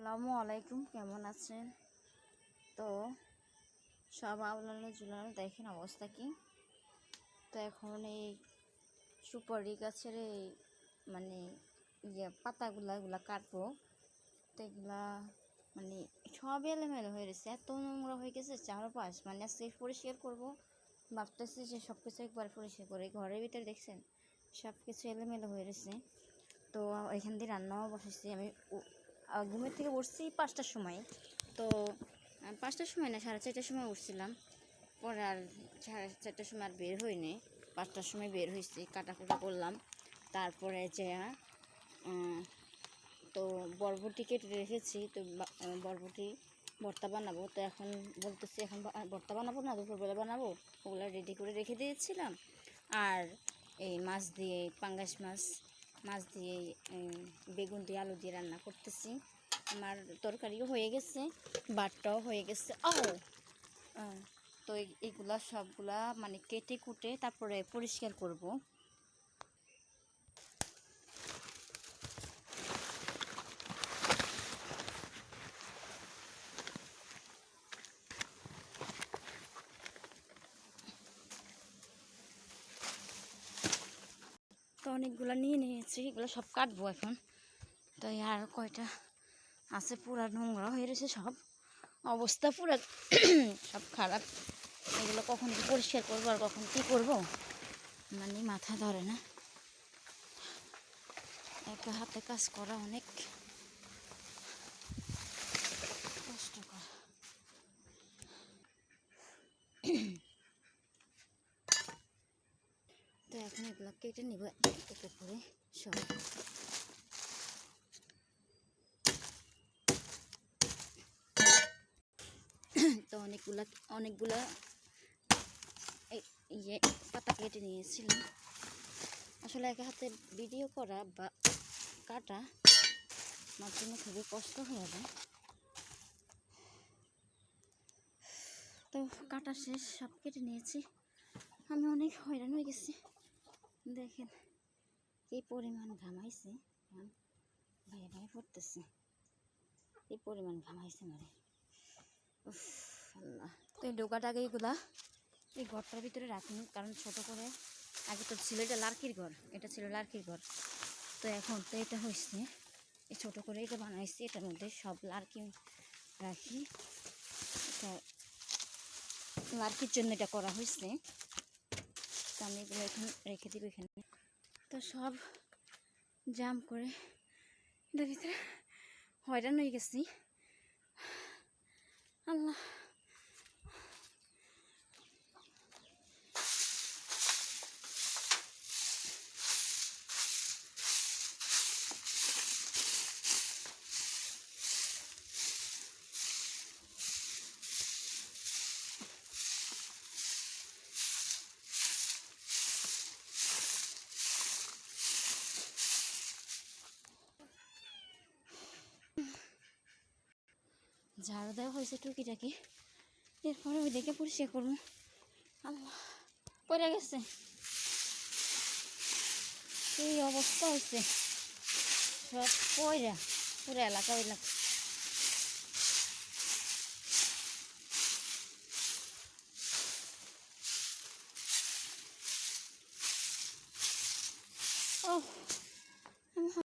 আসসালামু আলাইকুম, কেমন আছেন? তো সব আওলানো ঝুলানো দেখেন অবস্থা কি। তো এখন এই সুপারি গাছের এই মানে পাতাগুলা কাটবো। তো এগুলা মানে সব এলোমেলো হয়ে গেছে, এত নোংরা হয়ে গেছে চারপাশ। মানে আজকে পরিষ্কার করবো ভাবতেছি যে সব কিছু একবার পরিষ্কার করে। ঘরের ভিতরে দেখছেন সব কিছু এলোমেলো হয়ে গেছে। তো এখান দিয়ে রান্নাও বসেছি আমি। ঘুমের থেকে উঠছি 5টার সময়। তো 5টার সময় না, 4:30টার সময় উঠছিলাম। পরে আর 4:30টার সময় আর বের হইনি, 5টার সময় বের হয়েছি, কাটাকুটা করলাম। তারপরে যে তো বরবটি কেটে রেখেছি। তো বরবটি ভর্তা বানাবো। তো এখন বলতেছি এখন ভর্তা বানাবো না, দুপুরবেলা বানাবো। ওগুলো রেডি করে রেখে দিয়েছিলাম। আর এই মাছ দিয়ে পাঙ্গাস মাছ দিয়ে বেগুন দিয়ে আলু দিয়ে রান্না করতেছি। আমার তরকারিও হয়ে গেছে, ভাতটাও হয়ে গেছে। তো এইগুলা সবগুলা মানে কেটে কুটে তারপরে পরিষ্কার করব। তো অনেকগুলো নিয়ে নিয়েছি, এগুলো সব কাটবো এখন। তো আর কয়টা আছে পুরা নোংরা হয়ে রয়েছে, সব অবস্থা পুরা সব খারাপ। এগুলো কখন কি পরিষ্কার করবো আর কখন কি করব মানে মাথা ধরে না। একা হাতে কাজ করা অনেক কষ্টকর। তো এখন এগুলো কেটে নিব একে করে সব। তো অনেকগুলা ইয়ে পাতা কেটে নিয়েছিলাম। আসলে একা হাতে ভিডিও করা বা কাটা আমার জন্য খুবই কষ্ট হয়ে যায়। তো কাটা শেষ, সব কেটে নিয়েছি। আমি অনেক হয়রান হয়ে গেছি, দেখেন কি পরিমাণ ঘামাইছে। ভাইয়া ভাইয়া পড়তেছে, এই পরিমাণ ঘামাইছে মানে আল্লাহ। তো এই ডোকাটাকে এইগুলা এই ঘরটার ভিতরে রাখিনি, কারণ ছোট করে আগে তো ছিল এটা লার্কির ঘর, এটা ছিল লার্কির ঘর। তো এখন তো এটা হয়েছে এই ছোটো করে এটা বানাইছি, এটার মধ্যে সব লার্কি রাখি। এটা লার্কির জন্য এটা করা হয়েছে। তো আমি এগুলো এখন রেখে দিব এখানে। তো সব জাম করে এটার ভিতরে হয়রান হয়ে গেছি আল্লাহ। ঝাড়ু দেওয়া হয়েছে টুকিটাকি, এরপরে ওই দেখে পরিষ্কার করবো। আল্লাহ, পড়ে গেছে, এই অবস্থা হয়েছে সব পয়রা পুরো এলাকা